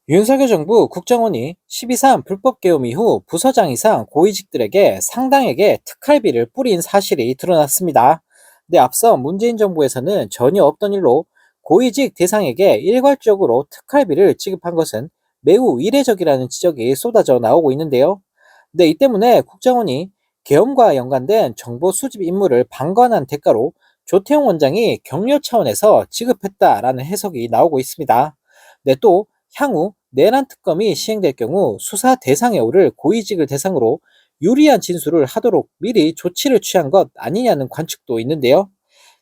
윤석열 정부 국정원이 12.3 불법 계엄 이후 부서장 이상 고위직들에게 상당액의 특활비를 뿌린 사실이 드러났습니다. 근데 앞서 문재인 정부에서는 전혀 없던 일로 고위직 대상에게 일괄적으로 특활비를 지급한 것은 매우 이례적이라는 지적이 쏟아져 나오고 있는데요. 근데 이 때문에 국정원이 계엄과 연관된 정보 수집 임무를 방관한 대가로 조태용 원장이 격려 차원에서 지급했다라는 해석이 나오고 있습니다. 네, 또 향후 내란 특검이 시행될 경우 수사 대상에 오를 고위직을 대상으로 유리한 진술을 하도록 미리 조치를 취한 것 아니냐는 관측도 있는데요.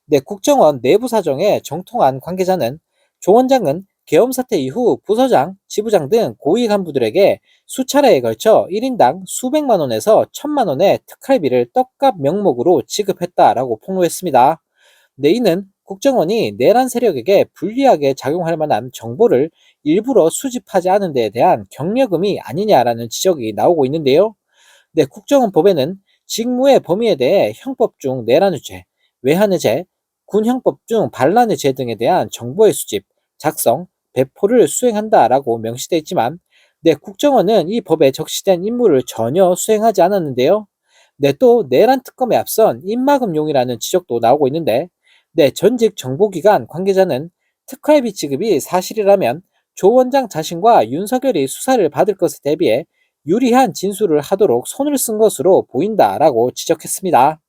네, 국정원 내부 사정에 정통한 관계자는 조 원장은 계엄 사태 이후 부서장, 지부장 등 고위 간부들에게 수차례에 걸쳐 1인당 수백만 원에서 천만 원의 특활비를 떡값 명목으로 지급했다라고 폭로했습니다. 네, 이는 국정원이 내란 세력에게 불리하게 작용할 만한 정보를 일부러 수집하지 않은 데에 대한 격려금이 아니냐라는 지적이 나오고 있는데요. 네, 국정원법에는 직무의 범위에 대해 형법 중 내란의죄, 외환의죄, 군형법 중 반란의죄 등에 대한 정보의 수집, 작성, 배포를 수행한다라고 명시되어 있지만, 네, 국정원은 이 법에 적시된 임무를 전혀 수행하지 않았는데요. 네, 또 내란 특검에 앞선 입막음용이라는 지적도 나오고 있는데, 네, 전직 정보기관 관계자는 특활비 지급이 사실이라면 조 원장 자신과 윤석열이 수사를 받을 것에 대비해 유리한 진술을 하도록 손을 쓴 것으로 보인다라고 지적했습니다.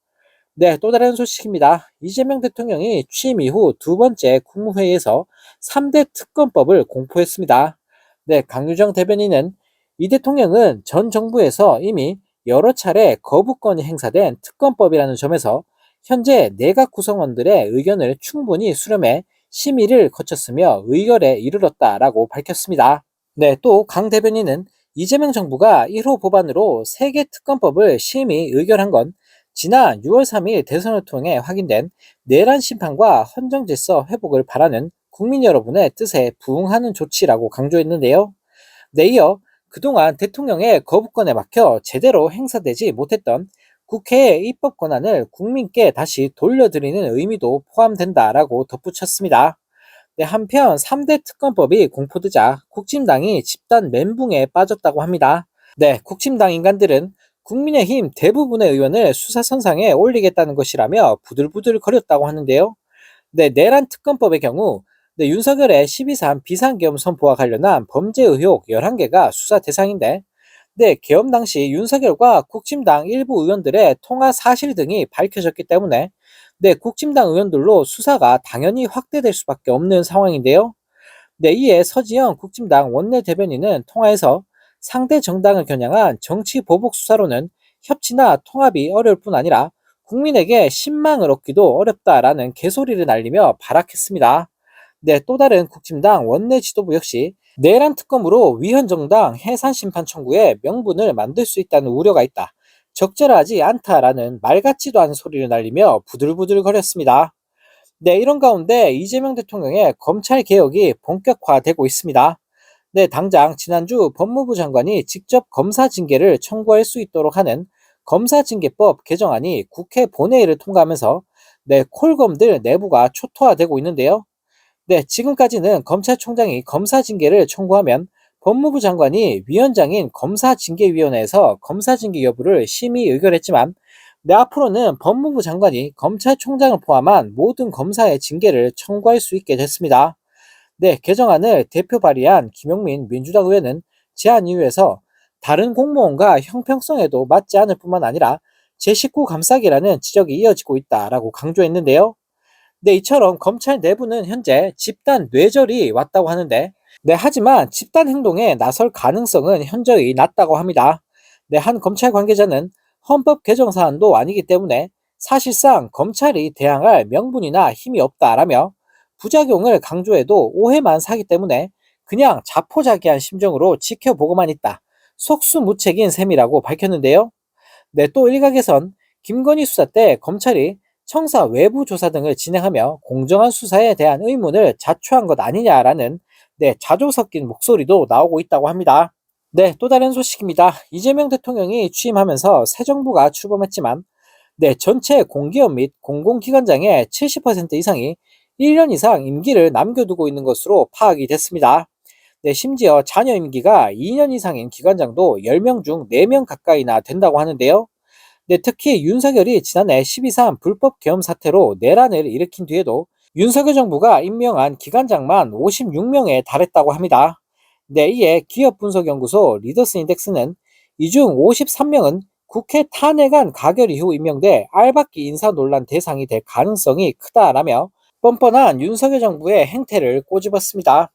네, 또 다른 소식입니다. 이재명 대통령이 취임 이후 두 번째 국무회의에서 3대 특검법을 공포했습니다. 네, 강유정 대변인은 이 대통령은 전 정부에서 이미 여러 차례 거부권이 행사된 특검법이라는 점에서 현재 내각 구성원들의 의견을 충분히 수렴해 심의를 거쳤으며 의결에 이르렀다라고 밝혔습니다. 네, 또 강 대변인은 이재명 정부가 1호 법안으로 3개 특검법을 심의 의결한 건 지난 6월 3일 대선을 통해 확인된 내란 심판과 헌정 질서 회복을 바라는 국민 여러분의 뜻에 부응하는 조치라고 강조했는데요. 네, 이어 그동안 대통령의 거부권에 막혀 제대로 행사되지 못했던 국회의 입법 권한을 국민께 다시 돌려드리는 의미도 포함된다라고 덧붙였습니다. 네, 한편 3대 특검법이 공포되자 국진당이 집단 멘붕에 빠졌다고 합니다. 네, 국힘당 인간들은 국민의힘 대부분의 의원을 수사선상에 올리겠다는 것이라며 부들부들 거렸다고 하는데요. 네, 내란 특검법의 경우 윤석열의 12.3 비상계엄 선포와 관련한 범죄 의혹 11개가 수사 대상인데, 네, 계엄 당시 윤석열과 국힘당 일부 의원들의 통화 사실 등이 밝혀졌기 때문에 국힘당 의원들로 수사가 당연히 확대될 수밖에 없는 상황인데요. 네, 이에 서지영 국힘당 원내대변인은 통화에서 상대 정당을 겨냥한 정치 보복 수사로는 협치나 통합이 어려울 뿐 아니라 국민에게 신망을 얻기도 어렵다라는 개소리를 날리며 발악했습니다. 네, 또 다른 국힘당 원내 지도부 역시 내란 특검으로 위헌 정당 해산 심판 청구에 명분을 만들 수 있다는 우려가 있다. 적절하지 않다라는 말 같지도 않은 소리를 날리며 부들부들거렸습니다. 네, 이런 가운데 이재명 대통령의 검찰 개혁이 본격화되고 있습니다. 네, 당장 지난주 법무부 장관이 직접 검사 징계를 청구할 수 있도록 하는 검사징계법 개정안이 국회 본회의를 통과하면서 콜검들 내부가 초토화되고 있는데요. 네, 지금까지는 검찰총장이 검사징계를 청구하면 법무부 장관이 위원장인 검사징계위원회에서 검사징계 여부를 심의 의결했지만, 앞으로는 법무부 장관이 검찰총장을 포함한 모든 검사의 징계를 청구할 수 있게 됐습니다. 네, 개정안을 대표 발의한 김용민 민주당 의원은 제안 이유에서 다른 공무원과 형평성에도 맞지 않을 뿐만 아니라 제 식구 감싸기라는 지적이 이어지고 있다라고 강조했는데요. 네, 이처럼 검찰 내부는 현재 집단 뇌절이 왔다고 하는데, 네, 하지만 집단 행동에 나설 가능성은 현저히 낮다고 합니다. 네, 한 검찰 관계자는 헌법 개정 사안도 아니기 때문에 사실상 검찰이 대항할 명분이나 힘이 없다라며 부작용을 강조해도 오해만 사기 때문에 그냥 자포자기한 심정으로 지켜보고만 있다. 속수무책인 셈이라고 밝혔는데요. 네, 또 일각에선 김건희 수사 때 검찰이 청사 외부 조사 등을 진행하며 공정한 수사에 대한 의문을 자초한 것 아니냐라는 자조 섞인 목소리도 나오고 있다고 합니다. 네, 또 다른 소식입니다. 이재명 대통령이 취임하면서 새 정부가 출범했지만 전체 공기업 및 공공기관장의 70% 이상이 1년 이상 임기를 남겨두고 있는 것으로 파악이 됐습니다. 네, 심지어 자녀 임기가 2년 이상인 기관장도 10명 중 4명 가까이나 된다고 하는데요. 네, 특히 윤석열이 지난해 12.3 불법 계엄 사태로 내란을 일으킨 뒤에도 윤석열 정부가 임명한 기관장만 56명에 달했다고 합니다. 네, 이에 기업분석연구소 리더스 인덱스는 이 중 53명은 국회 탄핵안 가결 이후 임명돼 알박기 인사 논란 대상이 될 가능성이 크다라며 뻔뻔한 윤석열 정부의 행태를 꼬집었습니다.